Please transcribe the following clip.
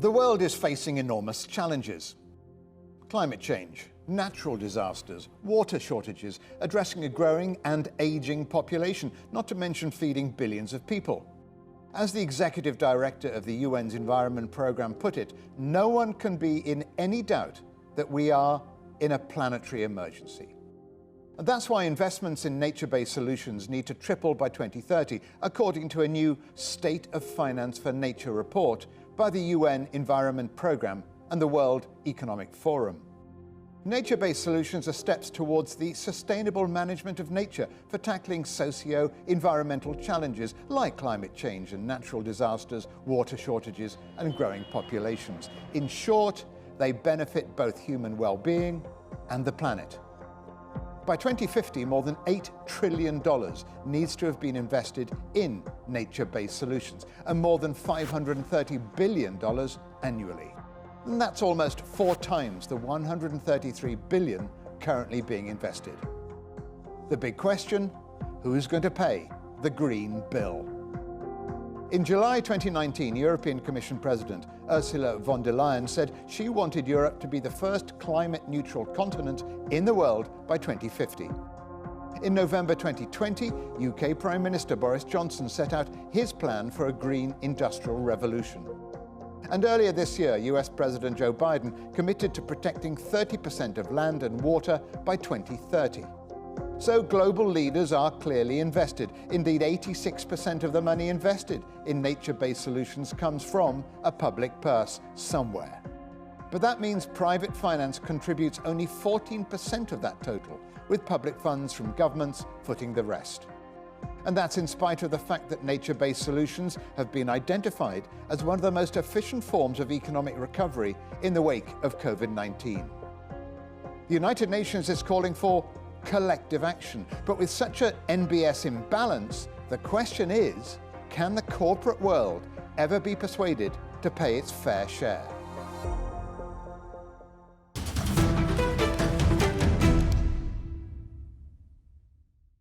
The world is facing enormous challenges. Climate change, natural disasters, water shortages, addressing a growing and aging population, not to mention feeding billions of people. As the executive director of the UN's Environment Programme put it, no one can be in any doubt that we are in a planetary emergency. And that's why investments in nature-based solutions need to triple by 2030, according to a new State of Finance for Nature report by the UN Environment Programme and the World Economic Forum. Nature-based solutions are steps towards the sustainable management of nature for tackling socio-environmental challenges like climate change and natural disasters, water shortages and growing populations. In short, they benefit both human well-being and the planet. By 2050, more than $8 trillion needs to have been invested in nature-based solutions, and more than $530 billion annually. And that's almost 4 times the $133 billion currently being invested. The big question: who's going to pay the green bill? In July 2019, European Commission President Ursula von der Leyen said she wanted Europe to be the first climate-neutral continent in the world by 2050. In November 2020, UK Prime Minister Boris Johnson set out his plan for a green industrial revolution. And earlier this year, US President Joe Biden committed to protecting 30% of land and water by 2030. So global leaders are clearly invested. Indeed, 86% of the money invested in nature-based solutions comes from a public purse somewhere. But that means private finance contributes only 14% of that total, with public funds from governments footing the rest. And that's in spite of the fact that nature-based solutions have been identified as one of the most efficient forms of economic recovery in the wake of COVID-19. The United Nations is calling for collective action, but with such an NBS imbalance, the question is, can the corporate world ever be persuaded to pay its fair share?